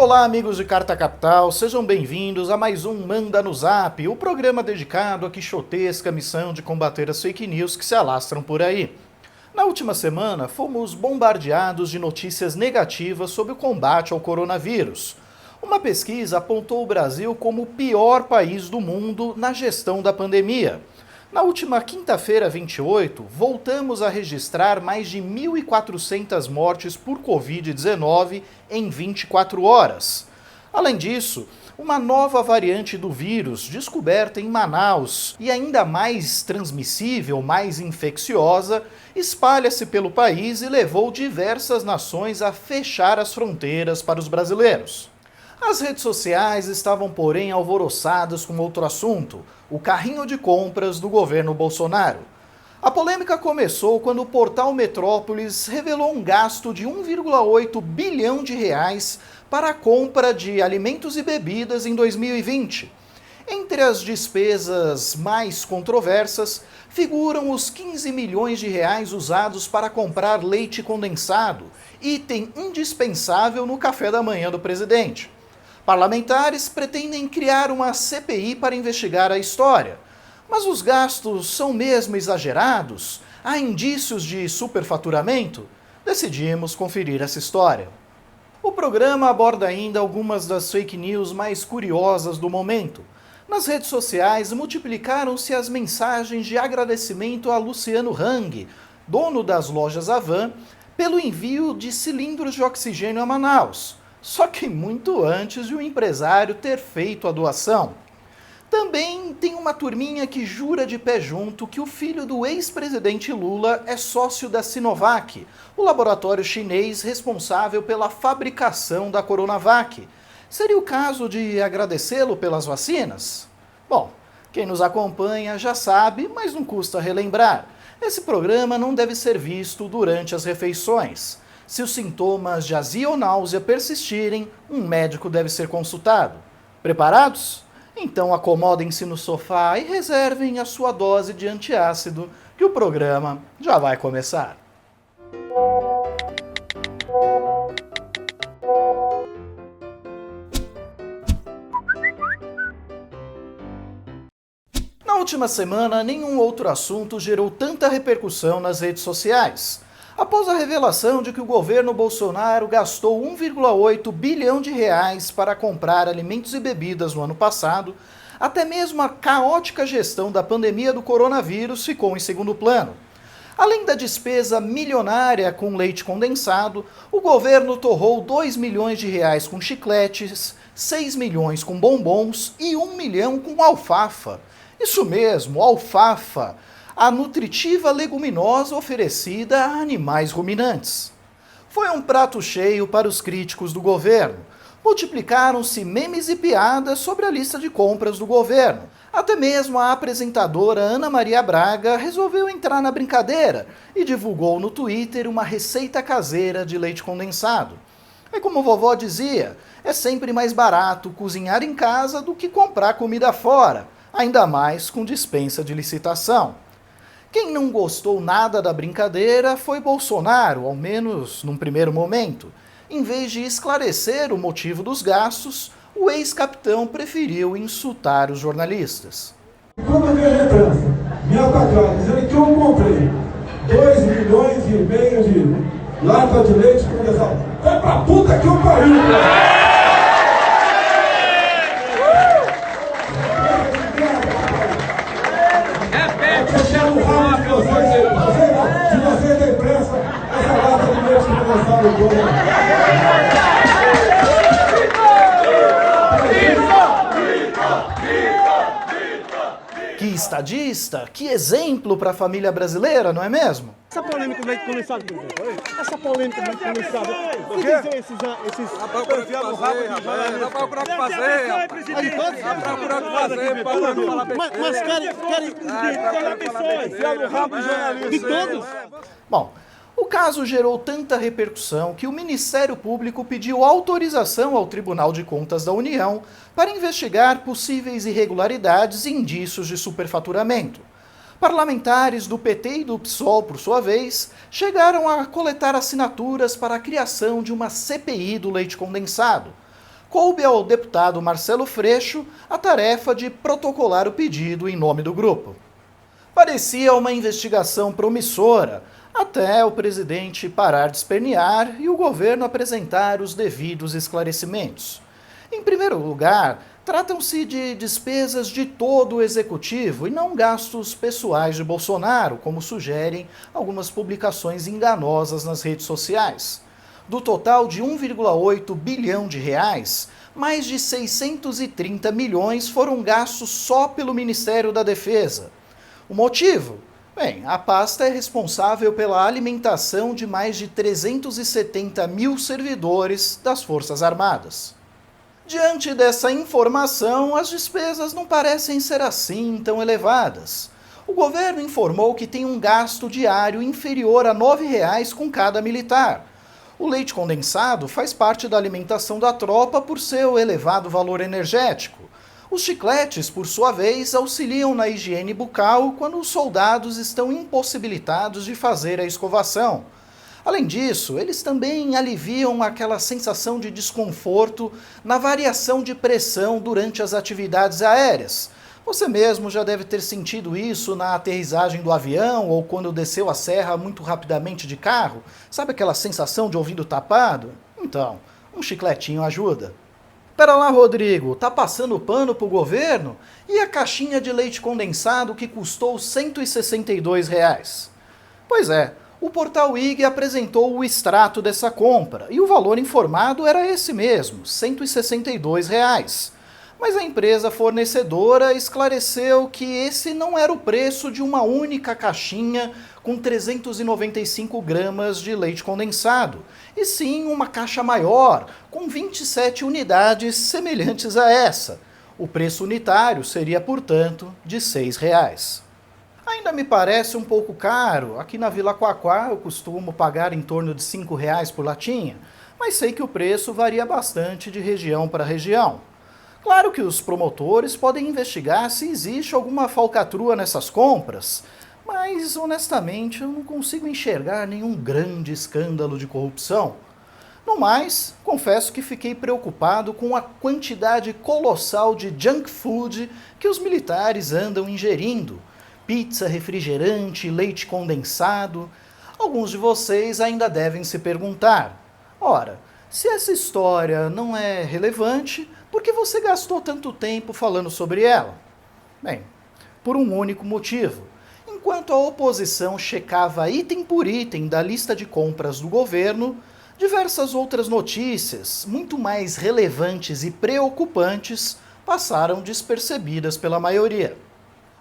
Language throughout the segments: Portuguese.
Olá, amigos de Carta Capital, sejam bem-vindos a mais um Manda no Zap, o programa dedicado à quixotesca missão de combater as fake news que se alastram por aí. Na última semana, fomos bombardeados de notícias negativas sobre o combate ao coronavírus. Uma pesquisa apontou o Brasil como o pior país do mundo na gestão da pandemia. Na última quinta-feira, 28, voltamos a registrar mais de 1.400 mortes por Covid-19 em 24 horas. Além disso, uma nova variante do vírus, descoberta em Manaus e ainda mais transmissível, mais infecciosa, espalha-se pelo país e levou diversas nações a fechar as fronteiras para os brasileiros. As redes sociais estavam, porém, alvoroçadas com outro assunto: o carrinho de compras do governo Bolsonaro. A polêmica começou quando o portal Metrópolis revelou um gasto de 1,8 bilhão de reais para a compra de alimentos e bebidas em 2020. Entre as despesas mais controversas, figuram os 15 milhões de reais usados para comprar leite condensado, item indispensável no café da manhã do presidente. Parlamentares pretendem criar uma CPI para investigar a história. Mas os gastos são mesmo exagerados? Há indícios de superfaturamento? Decidimos conferir essa história. O programa aborda ainda algumas das fake news mais curiosas do momento. Nas redes sociais, multiplicaram-se as mensagens de agradecimento a Luciano Hang, dono das lojas Havan, pelo envio de cilindros de oxigênio a Manaus. Só que muito antes de o empresário ter feito a doação. Também tem uma turminha que jura de pé junto que o filho do ex-presidente Lula é sócio da Sinovac, o laboratório chinês responsável pela fabricação da Coronavac. Seria o caso de agradecê-lo pelas vacinas? Bom, quem nos acompanha já sabe, mas não custa relembrar. Esse programa não deve ser visto durante as refeições. Se os sintomas de azia ou náusea persistirem, um médico deve ser consultado. Preparados? Então acomodem-se no sofá e reservem a sua dose de antiácido, que o programa já vai começar. Na última semana, nenhum outro assunto gerou tanta repercussão nas redes sociais. Após a revelação de que o governo Bolsonaro gastou 1,8 bilhão de reais para comprar alimentos e bebidas no ano passado, até mesmo a caótica gestão da pandemia do coronavírus ficou em segundo plano. Além da despesa milionária com leite condensado, o governo torrou 2 milhões de reais com chicletes, 6 milhões com bombons e 1 milhão com alfafa. Isso mesmo, alfafa! A nutritiva leguminosa oferecida a animais ruminantes. Foi um prato cheio para os críticos do governo. Multiplicaram-se memes e piadas sobre a lista de compras do governo. Até mesmo a apresentadora Ana Maria Braga resolveu entrar na brincadeira e divulgou no Twitter uma receita caseira de leite condensado. É como vovó dizia, é sempre mais barato cozinhar em casa do que comprar comida fora, ainda mais com dispensa de licitação. Quem não gostou nada da brincadeira foi Bolsonaro, ao menos num primeiro momento. Em vez de esclarecer o motivo dos gastos, o ex-capitão preferiu insultar os jornalistas. Quando eu vi a lembrança, minha patrona dizendo que eu comprei 2 milhões e meio de lata de leite condensado. Vai pra puta que eu pariu, cara! Se você tem pressa, essa lata de leite condensado Que estadista, que exemplo para a família brasileira, não é mesmo? Essa polêmica do leite condensado, essa polêmica do leite condensado, o que dizer esses... Dá pra procurar o que fazer, dá pra procurar o que fazer, dá pra procurar o que fazer, pra não falar besteira. Mas querem enfiar no rabo de todos? Bom, o caso gerou tanta repercussão que o Ministério Público pediu autorização ao Tribunal de Contas da União para investigar possíveis irregularidades e indícios de superfaturamento. Parlamentares do PT e do PSOL, por sua vez, chegaram a coletar assinaturas para a criação de uma CPI do leite condensado. coube ao deputado Marcelo Freixo a tarefa de protocolar o pedido em nome do grupo. Parecia uma investigação promissora, até o presidente parar de espernear e o governo apresentar os devidos esclarecimentos. Em primeiro lugar, tratam-se de despesas de todo o executivo e não gastos pessoais de Bolsonaro, como sugerem algumas publicações enganosas nas redes sociais. Do total de 1,8 bilhão de reais, mais de 630 milhões foram gastos só pelo Ministério da Defesa. O motivo? Bem, a pasta é responsável pela alimentação de mais de 370 mil servidores das Forças Armadas. Diante dessa informação, as despesas não parecem ser assim tão elevadas. O governo informou que tem um gasto diário inferior a R$ 9,00 com cada militar. O leite condensado faz parte da alimentação da tropa por seu elevado valor energético. Os chicletes, por sua vez, auxiliam na higiene bucal quando os soldados estão impossibilitados de fazer a escovação. Além disso, eles também aliviam aquela sensação de desconforto na variação de pressão durante as atividades aéreas. Você mesmo já deve ter sentido isso na aterrissagem do avião ou quando desceu a serra muito rapidamente de carro. Sabe aquela sensação de ouvido tapado? Então, um chicletinho ajuda. Pera lá, Rodrigo, tá passando pano pro governo? E a caixinha de leite condensado que custou R$ 162,00? Pois é, o portal IG apresentou o extrato dessa compra e o valor informado era esse mesmo, R$ 162,00. Mas a empresa fornecedora esclareceu que esse não era o preço de uma única caixinha com 395 gramas de leite condensado, e sim uma caixa maior, com 27 unidades semelhantes a essa. O preço unitário seria, portanto, de R$ 6,00. Ainda me parece um pouco caro. Aqui na Vila Quaquá eu costumo pagar em torno de R$ 5,00 por latinha, mas sei que o preço varia bastante de região para região. Claro que os promotores podem investigar se existe alguma falcatrua nessas compras, mas honestamente eu não consigo enxergar nenhum grande escândalo de corrupção. No mais, confesso que fiquei preocupado com a quantidade colossal de junk food que os militares andam ingerindo. Pizza, refrigerante, leite condensado. Alguns de vocês ainda devem se perguntar: ora, se essa história não é relevante, por que você gastou tanto tempo falando sobre ela? Bem, por um único motivo. Enquanto a oposição checava item por item da lista de compras do governo, diversas outras notícias, muito mais relevantes e preocupantes, passaram despercebidas pela maioria.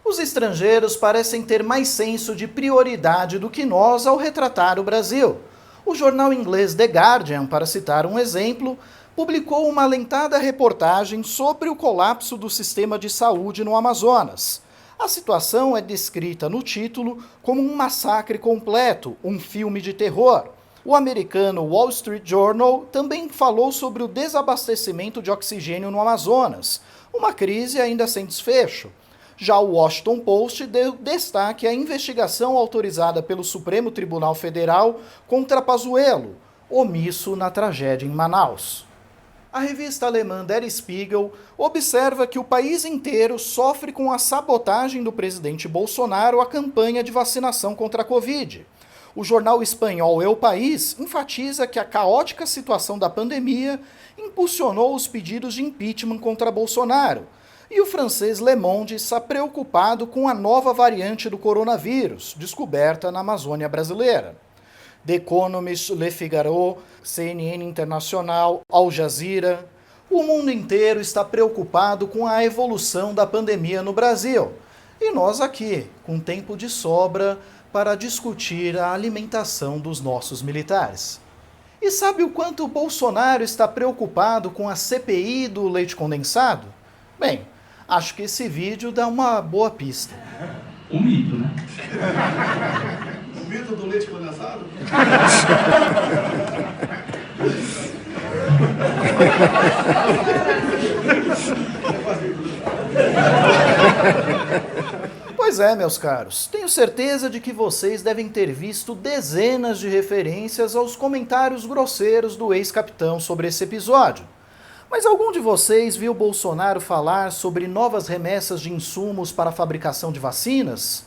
Os estrangeiros parecem ter mais senso de prioridade do que nós ao retratar o Brasil. O jornal inglês The Guardian, para citar um exemplo, publicou uma alentada reportagem sobre o colapso do sistema de saúde no Amazonas. A situação é descrita no título como um massacre completo, um filme de terror. O americano Wall Street Journal também falou sobre o desabastecimento de oxigênio no Amazonas, uma crise ainda sem desfecho. Já o Washington Post deu destaque à investigação autorizada pelo Supremo Tribunal Federal contra Pazuello, omisso na tragédia em Manaus. A revista alemã Der Spiegel observa que o país inteiro sofre com a sabotagem do presidente Bolsonaro à campanha de vacinação contra a Covid. O jornal espanhol El País enfatiza que a caótica situação da pandemia impulsionou os pedidos de impeachment contra Bolsonaro. E o francês Le Monde está preocupado com a nova variante do coronavírus, descoberta na Amazônia brasileira. The Economist, Le Figaro, CNN Internacional, Al Jazeera. O mundo inteiro está preocupado com a evolução da pandemia no Brasil. E nós aqui, com tempo de sobra para discutir a alimentação dos nossos militares. E sabe o quanto o Bolsonaro está preocupado com a CPI do leite condensado? Bem, acho que esse vídeo dá uma boa pista. Um mito, né? O mito do leite condensado? Pois é, meus caros, tenho certeza de que vocês devem ter visto dezenas de referências aos comentários grosseiros do ex-capitão sobre esse episódio. Mas algum de vocês viu Bolsonaro falar sobre novas remessas de insumos para a fabricação de vacinas?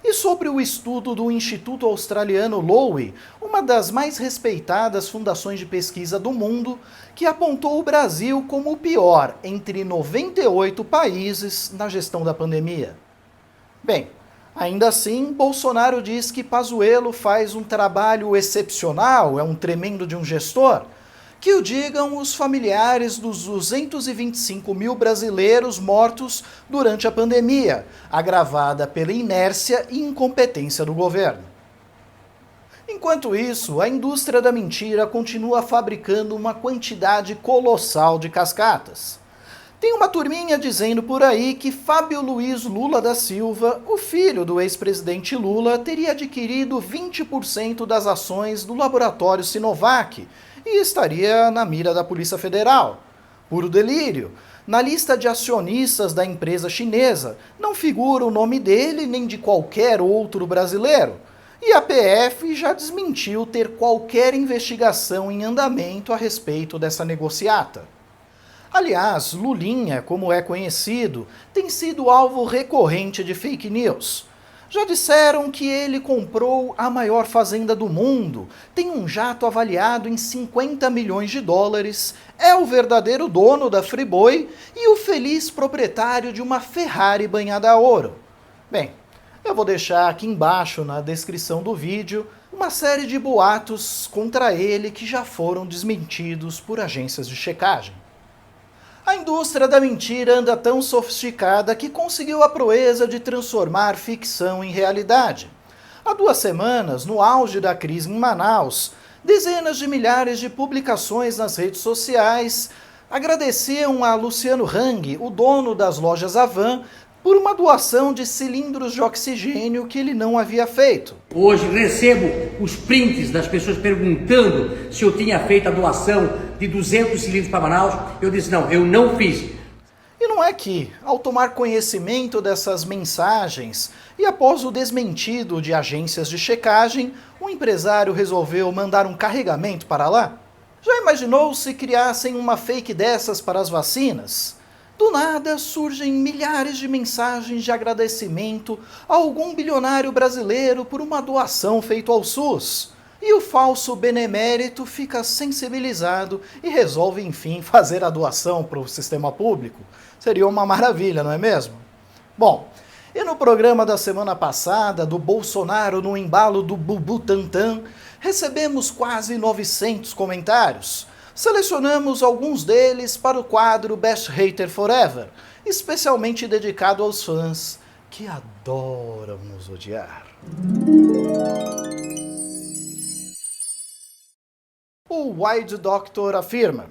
E sobre o estudo do Instituto Australiano Lowy, uma das mais respeitadas fundações de pesquisa do mundo, que apontou o Brasil como o pior entre 98 países na gestão da pandemia? Bem, ainda assim, Bolsonaro diz que Pazuello faz um trabalho excepcional, é um tremendo de um gestor. Que o digam os familiares dos 225 mil brasileiros mortos durante a pandemia, agravada pela inércia e incompetência do governo. Enquanto isso, a indústria da mentira continua fabricando uma quantidade colossal de cascatas. Tem uma turminha dizendo por aí que Fábio Luiz Lula da Silva, o filho do ex-presidente Lula, teria adquirido 20% das ações do laboratório Sinovac e estaria na mira da Polícia Federal. Puro delírio. Na lista de acionistas da empresa chinesa não figura o nome dele nem de qualquer outro brasileiro. E a PF já desmentiu ter qualquer investigação em andamento a respeito dessa negociata. Aliás, Lulinha, como é conhecido, tem sido alvo recorrente de fake news. Já disseram que ele comprou a maior fazenda do mundo, tem um jato avaliado em 50 milhões de dólares, é o verdadeiro dono da Friboi e o feliz proprietário de uma Ferrari banhada a ouro. Bem, eu vou deixar aqui embaixo na descrição do vídeo uma série de boatos contra ele que já foram desmentidos por agências de checagem. A indústria da mentira anda tão sofisticada que conseguiu a proeza de transformar ficção em realidade. Há 2 semanas, no auge da crise em Manaus, dezenas de milhares de publicações nas redes sociais agradeciam a Luciano Hang, o dono das lojas Avan, por uma doação de cilindros de oxigênio que ele não havia feito. Hoje recebo os prints das pessoas perguntando se eu tinha feito a doação de 200 cilindros para Manaus. Eu disse, não, eu não fiz. E não é que, ao tomar conhecimento dessas mensagens e após o desmentido de agências de checagem, o empresário resolveu mandar um carregamento para lá? Já imaginou se criassem uma fake dessas para as vacinas? Do nada surgem milhares de mensagens de agradecimento a algum bilionário brasileiro por uma doação feita ao SUS. E o falso benemérito fica sensibilizado e resolve, enfim, fazer a doação para o sistema público. Seria uma maravilha, não é mesmo? Bom, e no programa da semana passada, do Bolsonaro no embalo do Bubutantan, recebemos quase 900 comentários. Selecionamos alguns deles para o quadro Best Hater Forever, especialmente dedicado aos fãs que adoram nos odiar. O Wide Doctor afirma: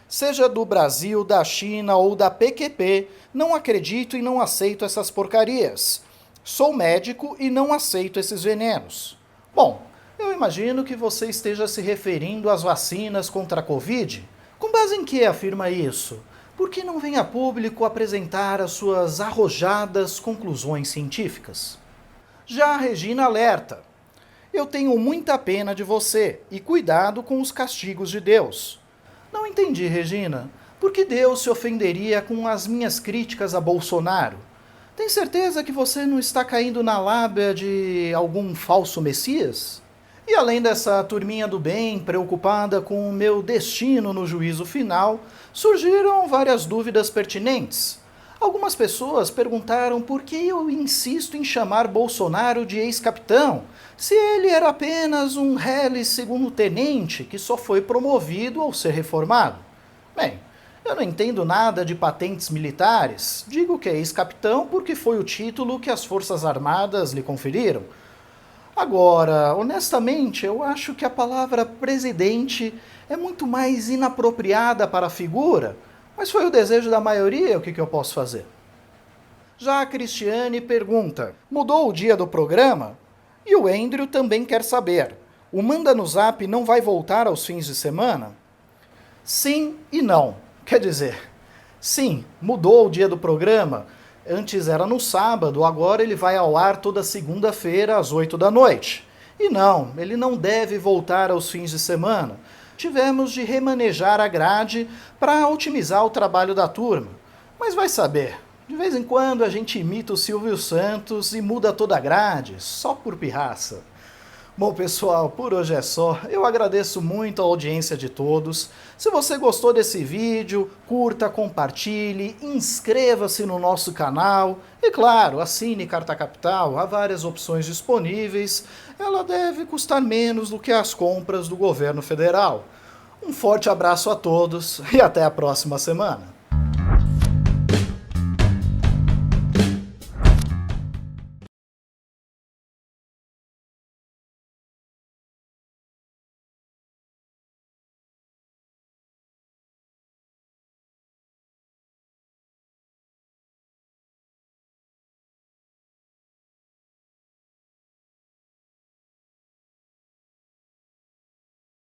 seja do Brasil, da China ou da PQP, não acredito e não aceito essas porcarias. Sou médico e não aceito esses venenos. Bom, eu imagino que você esteja se referindo às vacinas contra a Covid. Com base em que afirma isso? Por que não vem a público apresentar as suas arrojadas conclusões científicas? Já a Regina alerta: eu tenho muita pena de você e cuidado com os castigos de Deus. Não entendi, Regina. Por que Deus se ofenderia com as minhas críticas a Bolsonaro? Tem certeza que você não está caindo na lábia de algum falso messias? E além dessa turminha do bem, preocupada com o meu destino no juízo final, surgiram várias dúvidas pertinentes. Algumas pessoas perguntaram por que eu insisto em chamar Bolsonaro de ex-capitão, se ele era apenas um reles segundo-tenente que só foi promovido ao ser reformado. Bem, eu não entendo nada de patentes militares, digo que é ex-capitão porque foi o título que as Forças Armadas lhe conferiram. Agora, honestamente, eu acho que a palavra presidente é muito mais inapropriada para a figura, mas foi o desejo da maioria, o que eu posso fazer? Já a Cristiane pergunta: mudou o dia do programa? E o Andrew também quer saber: o Manda no Zap não vai voltar aos fins de semana? Sim e não. Quer dizer, sim, mudou o dia do programa. Antes era no sábado, agora ele vai ao ar toda segunda-feira às 8 da noite. E não, ele não deve voltar aos fins de semana. tivemos de remanejar a grade para otimizar o trabalho da turma. Mas vai saber, de vez em quando a gente imita o Silvio Santos e muda toda a grade, só por pirraça. Bom, pessoal, por hoje é só. Eu agradeço muito a audiência de todos. Se você gostou desse vídeo, curta, compartilhe, inscreva-se no nosso canal e, claro, assine Carta Capital. Há várias opções disponíveis. Ela deve custar menos do que as compras do governo federal. Um forte abraço a todos e até a próxima semana.